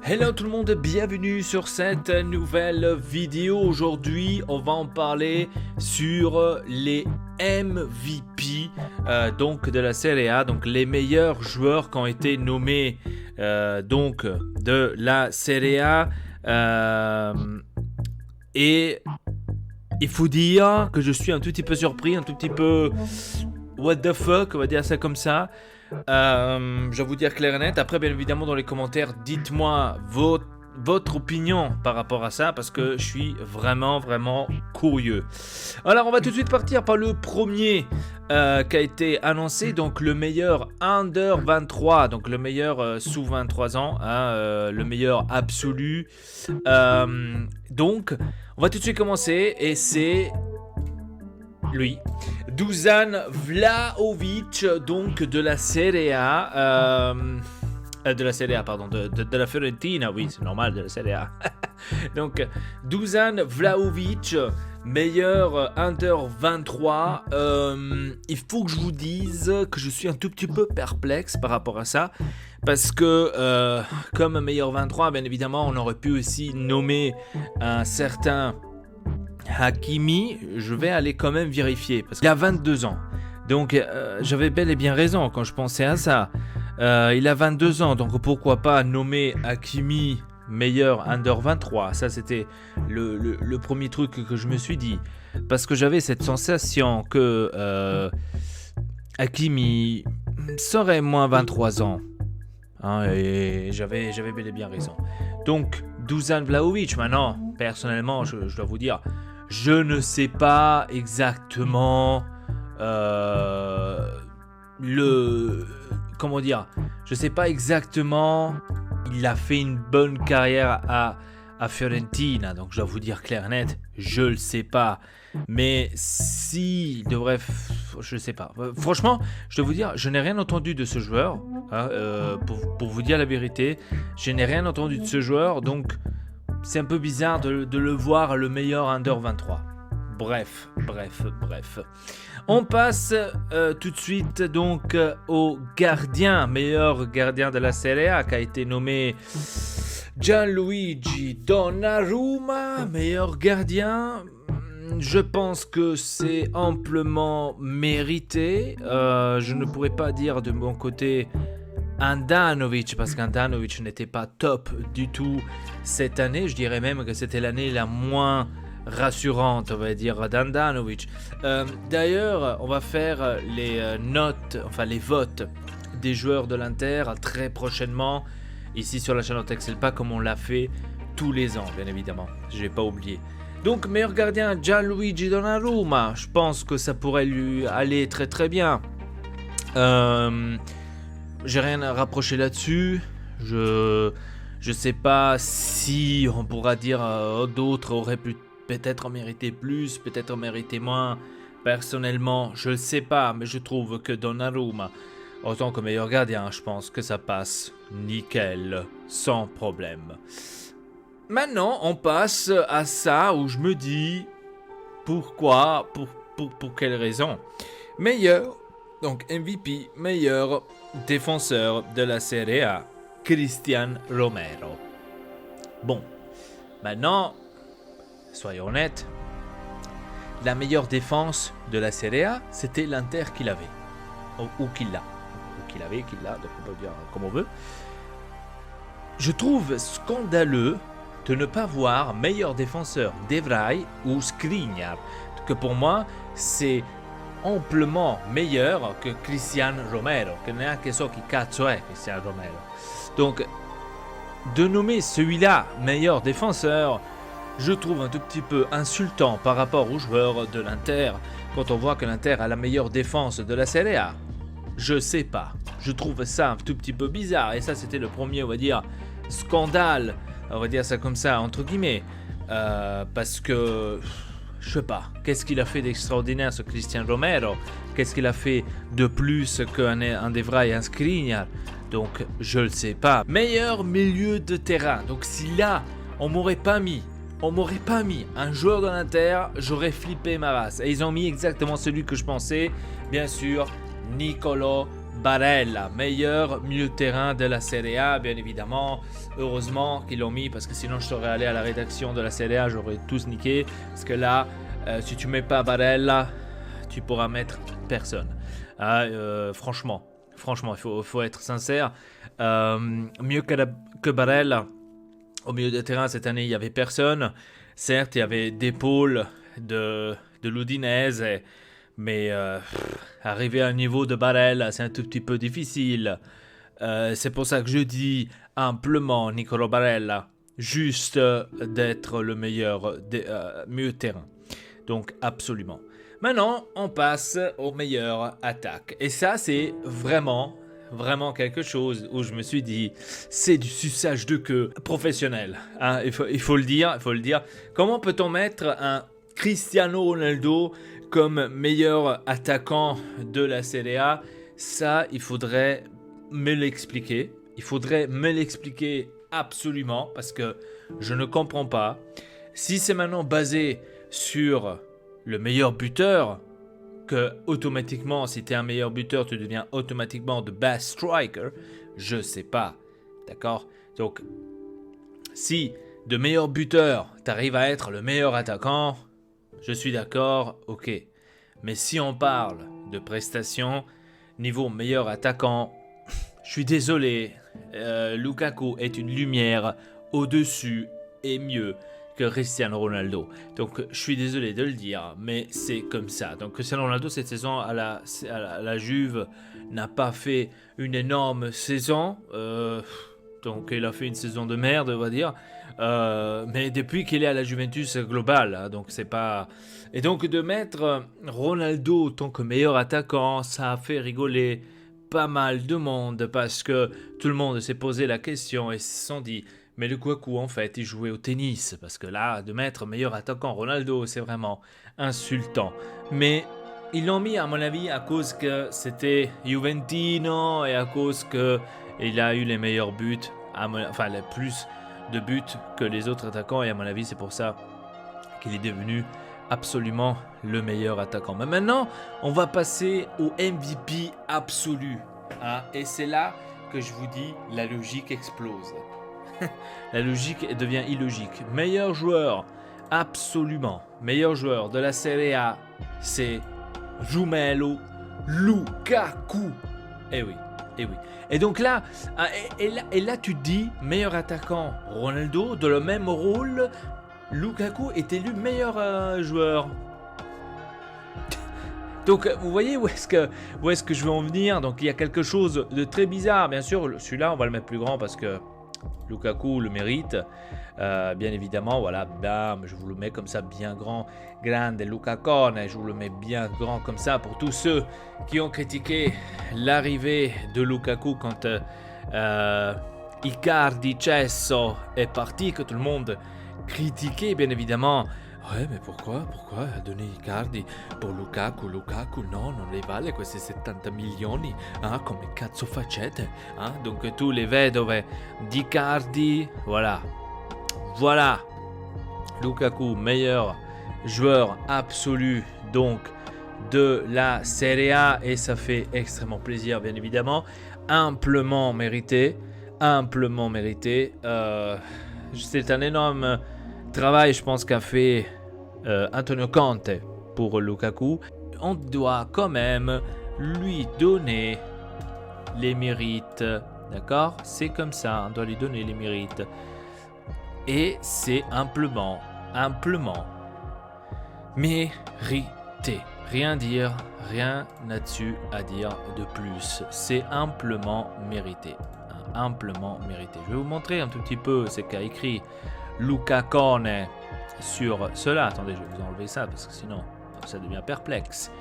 Hello tout le monde, bienvenue sur cette nouvelle vidéo. Aujourd'hui, on va en parler sur les MVP donc de la Serie A, donc les meilleurs joueurs qui ont été nommés donc de la Serie A. Et il faut dire que je suis un tout petit peu surpris, un tout petit peu what the fuck, on va dire ça comme ça. Je vais vous dire clair et net. Après, bien évidemment, dans les commentaires, dites-moi votre opinion par rapport à ça, parce que je suis vraiment curieux. Alors, on va tout de suite partir par le premier qui a été annoncé, donc le meilleur under 23, donc le meilleur sous 23 ans, le meilleur absolu. Donc, on va tout de suite commencer, et c'est lui. Dusan Vlahovic, donc de la Serie A, de la Serie A, pardon, de la Fiorentina, oui, c'est normal, de la Serie A. Donc, Dusan Vlahovic, meilleur under 23. Il faut que je vous dise que je suis un tout petit peu perplexe par rapport à ça, parce que, comme meilleur 23, bien évidemment, on aurait pu aussi nommer un certain Hakimi. Je vais aller quand même vérifier parce qu'il a 22 ans. Donc j'avais bel et bien raison quand je pensais à ça. Il a 22 ans, donc pourquoi pas nommer Hakimi meilleur under 23. Ça c'était le premier truc que je me suis dit. Parce que j'avais cette sensation que Hakimi serait moins 23 ans. Et j'avais bel et bien raison. Donc Dusan Vlahovic, maintenant, personnellement, je dois vous dire, je ne sais pas exactement comment dire, je sais pas exactement. Il a fait une bonne carrière à Fiorentina, donc je dois vous dire clair et net, je le sais pas. Mais s'il devrait, je sais pas. Franchement, je dois vous dire, je n'ai rien entendu de ce joueur. Pour vous dire la vérité, je n'ai rien entendu de ce joueur, donc c'est un peu bizarre de le voir le meilleur under 23. Bref. On passe tout de suite donc au gardien, meilleur gardien de la Serie A, qui a été nommé Gianluigi Donnarumma, meilleur gardien. Je pense que c'est amplement mérité. Je ne pourrais pas dire de mon côté Handanovic, parce qu'Handanovic n'était pas top du tout cette année. Je dirais même que c'était l'année la moins rassurante, on va dire, d'Handanovic. D'ailleurs, on va faire les notes, enfin les votes des joueurs de l'Inter très prochainement, ici sur la chaîne Texel, pas comme on l'a fait tous les ans, bien évidemment. Je n'ai pas oublié. Donc, meilleur gardien, Gianluigi Donnarumma. Je pense que ça pourrait lui aller très bien. J'ai rien à rapprocher là-dessus. Je sais pas si on pourra dire d'autres auraient pu peut-être en mériter plus, peut-être en mériter moins. Personnellement, je ne sais pas, mais je trouve que Donnarumma, en tant que meilleur gardien, je pense que ça passe nickel, sans problème. Maintenant, on passe à ça où je me dis pourquoi, pour quelle raison. Meilleur, donc MVP, meilleur défenseur de la Serie A, Cristian Romero. Bon, maintenant, soyons honnêtes, la meilleure défense de la Serie A, c'était l'Inter qui l'avait, ou qu'il l'a, donc on peut dire comme on veut. Je trouve scandaleux de ne pas voir meilleur défenseur d'Evrai ou Skriniar, que pour moi c'est amplement meilleur que Cristian Romero, che neanche so chi cazzo è Cristian Romero. Donc de nommer celui-là meilleur défenseur, je trouve un tout petit peu insultant par rapport aux joueurs de l'Inter, quand on voit que l'Inter a la meilleure défense de la Serie A. Je sais pas, je trouve ça un tout petit peu bizarre, et ça c'était le premier, on va dire, scandale, on va dire ça comme ça, entre guillemets, parce que, je sais pas, qu'est-ce qu'il a fait d'extraordinaire ce Cristian Romero? Qu'est-ce qu'il a fait de plus qu'un Evra et un Skriniar? Donc, je le sais pas. Meilleur milieu de terrain, donc si là, on m'aurait pas mis un joueur de l'Inter, j'aurais flippé ma race. Et ils ont mis exactement celui que je pensais, bien sûr, Nicolo Barella, meilleur milieu de terrain de la Serie A, bien évidemment. Heureusement qu'ils l'ont mis parce que sinon je serais allé à la rédaction de la Serie A, j'aurais tous niqué. Parce que là, si tu mets pas Barella, tu pourras mettre personne. Franchement, il faut être sincère. Mieux que Barella, au milieu de terrain cette année, il n'y avait personne. Certes, il y avait d'épaule de l'Udinese, mais arriver à un niveau de Barella, c'est un tout petit peu difficile. C'est pour ça que je dis amplement Nicolo Barella, juste d'être le meilleur milieu de terrain. Donc absolument. Maintenant, on passe aux meilleures attaques. Et ça, c'est vraiment quelque chose où je me suis dit, c'est du suçage de queue professionnel. Hein, il faut le dire. Comment peut-on mettre un Cristiano Ronaldo comme meilleur attaquant de la Serie A? Ça, il faudrait me l'expliquer. Il faudrait me l'expliquer absolument parce que je ne comprends pas. Si c'est maintenant basé sur le meilleur buteur, que automatiquement, si tu es un meilleur buteur, tu deviens automatiquement the best striker, je sais pas. D'accord? Donc, si de meilleur buteur, tu arrives à être le meilleur attaquant, je suis d'accord, ok. Mais si on parle de prestations, niveau meilleur attaquant, je suis désolé, Lukaku est une lumière au-dessus et mieux que Cristiano Ronaldo. Donc je suis désolé de le dire, mais c'est comme ça. Donc Cristiano Ronaldo cette saison à la Juve n'a pas fait une énorme saison. Donc il a fait une saison de merde, on va dire. Mais depuis qu'il est à la Juventus globale, hein, donc c'est pas. Et donc de mettre Ronaldo en tant que meilleur attaquant, ça a fait rigoler pas mal de monde parce que tout le monde s'est posé la question et se sont dit. Mais Lukaku, en fait, il jouait au tennis. Parce que là, de mettre meilleur attaquant Ronaldo, c'est vraiment insultant. Mais ils l'ont mis, à mon avis, à cause que c'était Juventino et à cause qu'il a eu les meilleurs buts, enfin, les plus de buts que les autres attaquants. Et à mon avis, c'est pour ça qu'il est devenu absolument le meilleur attaquant. Mais maintenant, on va passer au MVP absolu. Hein, et c'est là que je vous dis, la logique explose. La logique devient illogique. Meilleur joueur, absolument. Meilleur joueur de la Serie A, c'est Romelu Lukaku. Eh oui. Et donc là, tu te dis, meilleur attaquant, Ronaldo, de le même rôle, Lukaku est élu meilleur joueur. Donc vous voyez où est-ce que je veux en venir. Donc il y a quelque chose de très bizarre. Bien sûr, celui-là, on va le mettre plus grand parce que Lukaku le mérite, bien évidemment, voilà, bam, je vous le mets comme ça bien grand, grande Lukakone, je vous le mets bien grand comme ça pour tous ceux qui ont critiqué l'arrivée de Lukaku quand Icardi Cesso est parti, que tout le monde critiquait bien évidemment. Ouais, mais pourquoi donner Icardi pour Lukaku, no, non le vale questi 70 milioni, hein, come cazzo facete, hein? Donc tous les vedove d'Icardi, voilà, Lukaku, meilleur joueur absolu, donc, de la Serie A, et ça fait extrêmement plaisir, bien évidemment, amplement mérité, c'est un énorme travail, je pense, qu'a fait Antonio Conte pour Lukaku. On doit quand même lui donner les mérites, d'accord? C'est comme ça, on doit lui donner les mérites. Et c'est amplement mérité. Rien là-dessus à dire de plus. C'est amplement mérité. Je vais vous montrer un tout petit peu ce qu'a écrit Lukakone sur cela. Attendez, je vais vous enlever ça parce que sinon ça devient perplexe.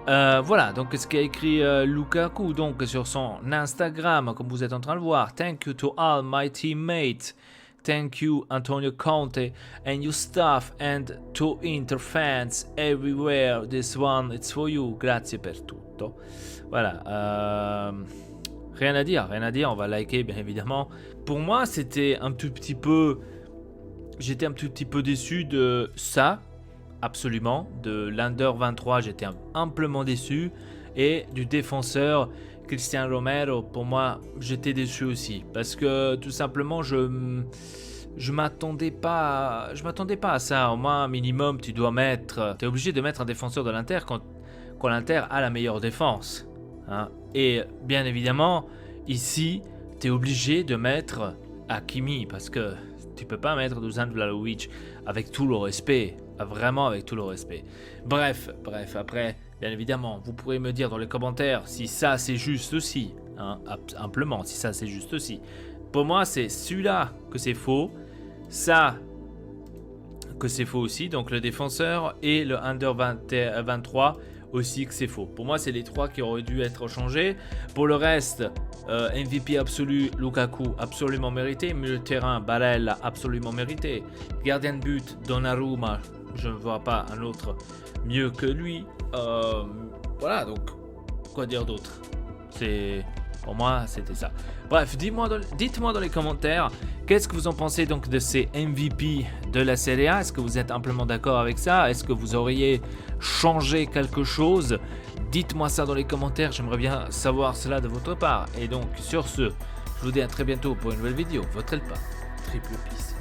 Voilà, donc ce qu'a écrit Lukaku donc sur son Instagram, comme vous êtes en train de le voir. Thank you to all my teammates. Thank you Antonio Conte and your staff and to Inter fans everywhere. This one it's for you. Grazie per tutto. Voilà. Rien à dire. On va liker bien évidemment. Pour moi, c'était un tout petit peu. J'étais un tout petit peu déçu de ça, absolument. De l'Under 23, j'étais amplement déçu. Et du défenseur, Cristian Romero, pour moi, j'étais déçu aussi. Parce que tout simplement, je m'attendais pas à ça. Au moins, un minimum, tu es obligé de mettre un défenseur de l'Inter quand l'Inter a la meilleure défense. Hein. Et bien évidemment, ici, tu es obligé de mettre Hakimi parce que tu peux pas mettre Dusan Vlahovic avec tout le respect. Vraiment avec tout le respect. Bref, après, bien évidemment, vous pourrez me dire dans les commentaires si ça c'est juste aussi. Hein, simplement, si ça c'est juste aussi. Pour moi, c'est celui-là que c'est faux. Ça que c'est faux aussi. Donc le défenseur et le Under 23 aussi que c'est faux. Pour moi, c'est les trois qui auraient dû être changés. Pour le reste, MVP absolu, Lukaku, absolument mérité. Milieu de terrain, Barella, absolument mérité. Gardien de but, Donnarumma, je ne vois pas un autre mieux que lui. Voilà, donc, quoi dire d'autre? Pour moi, c'était ça. Bref, dites-moi dans les commentaires, qu'est-ce que vous en pensez donc de ces MVP de la Serie A? Est-ce que vous êtes amplement d'accord avec ça? Est-ce que vous auriez changé quelque chose? Dites-moi ça dans les commentaires, j'aimerais bien savoir cela de votre part. Et donc, sur ce, je vous dis à très bientôt pour une nouvelle vidéo. Votre Elpa, Triple Peace.